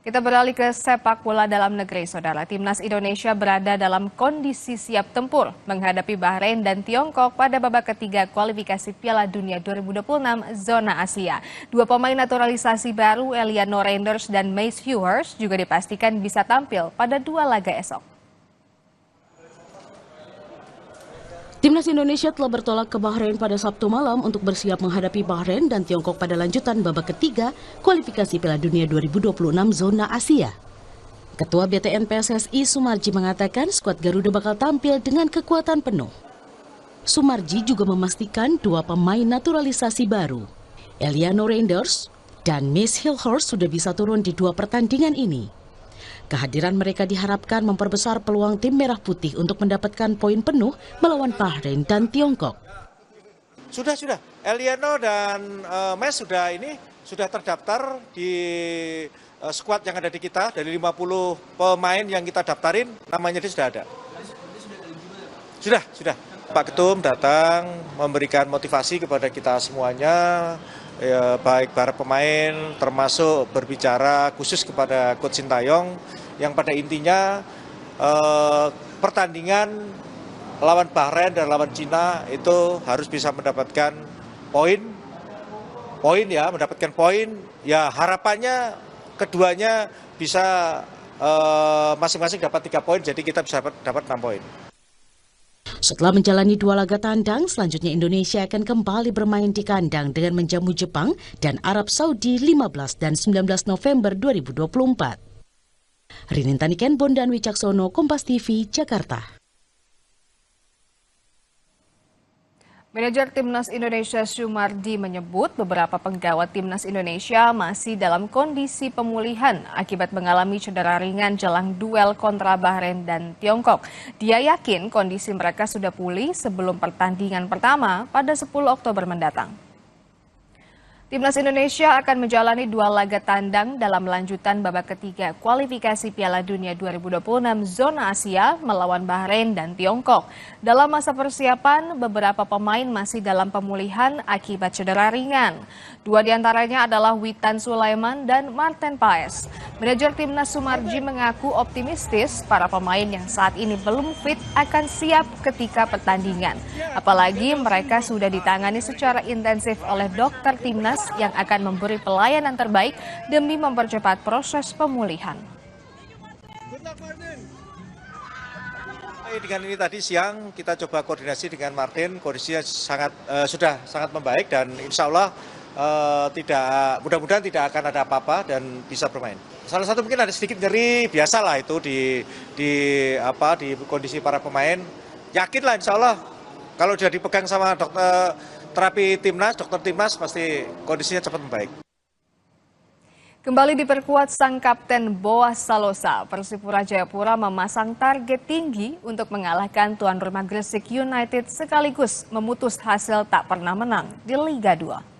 Kita beralih ke sepak bola dalam negeri, Saudara. Timnas Indonesia berada dalam kondisi siap tempur menghadapi Bahrain dan Tiongkok pada babak ketiga kualifikasi Piala Dunia 2026 zona Asia. Dua pemain naturalisasi baru, Eliano Reinders dan Mace Hughes, juga dipastikan bisa tampil pada dua laga esok. Timnas Indonesia telah bertolak ke Bahrain pada Sabtu malam untuk bersiap menghadapi Bahrain dan Tiongkok pada lanjutan babak ketiga kualifikasi Piala Dunia 2026 zona Asia. Ketua BTN PSSI Sumarji mengatakan skuad Garuda bakal tampil dengan kekuatan penuh. Sumarji juga memastikan dua pemain naturalisasi baru, Eliano Reinders dan Mace Hughes sudah bisa turun di dua pertandingan ini. Kehadiran mereka diharapkan memperbesar peluang tim Merah Putih untuk mendapatkan poin penuh melawan Bahrain dan Tiongkok. Sudah. Eliano dan Mes sudah terdaftar di skuad yang ada di kita. Dari 50 pemain yang kita daftarin, namanya dia sudah ada. Sudah. Pak Ketum datang memberikan motivasi kepada kita semuanya, ya, baik para pemain, termasuk berbicara khusus kepada Coach Sintayong, yang pada intinya pertandingan lawan Bahrain dan lawan Cina itu harus bisa mendapatkan poin ya, harapannya keduanya bisa masing-masing dapat 3 poin, jadi kita bisa dapat 6 poin. Setelah menjalani dua laga tandang, selanjutnya Indonesia akan kembali bermain di kandang dengan menjamu Jepang dan Arab Saudi 15 dan 19 November 2024. Rinintani Kenbon dan Wicaksono, Kompas TV, Jakarta. Manajer Timnas Indonesia Sumardi menyebut beberapa penggawa Timnas Indonesia masih dalam kondisi pemulihan akibat mengalami cedera ringan jelang duel kontra Bahrain dan Tiongkok. Dia yakin kondisi mereka sudah pulih sebelum pertandingan pertama pada 10 Oktober mendatang. Timnas Indonesia akan menjalani dua laga tandang dalam lanjutan babak ketiga kualifikasi Piala Dunia 2026 zona Asia melawan Bahrain dan Tiongkok. Dalam masa persiapan, beberapa pemain masih dalam pemulihan akibat cedera ringan. Dua diantaranya adalah Witan Sulaiman dan Marten Paes. Manajer Timnas Sumarji mengaku optimistis para pemain yang saat ini belum fit akan siap ketika pertandingan. Apalagi mereka sudah ditangani secara intensif oleh dokter Timnas yang akan memberi pelayanan terbaik demi mempercepat proses pemulihan. Dengan ini tadi siang kita coba koordinasi dengan Martin, kondisinya sudah sangat membaik dan insya Allah mudah-mudahan tidak akan ada apa-apa dan bisa bermain. Salah satu mungkin ada sedikit nyeri, biasalah itu di kondisi para pemain. Yakinlah insya Allah kalau sudah dipegang sama dokter Timnas pasti kondisinya cepat membaik. Kembali diperkuat sang kapten Boas Salosa, Persipura Jayapura memasang target tinggi untuk mengalahkan tuan rumah Gresik United sekaligus memutus hasil tak pernah menang di Liga 2.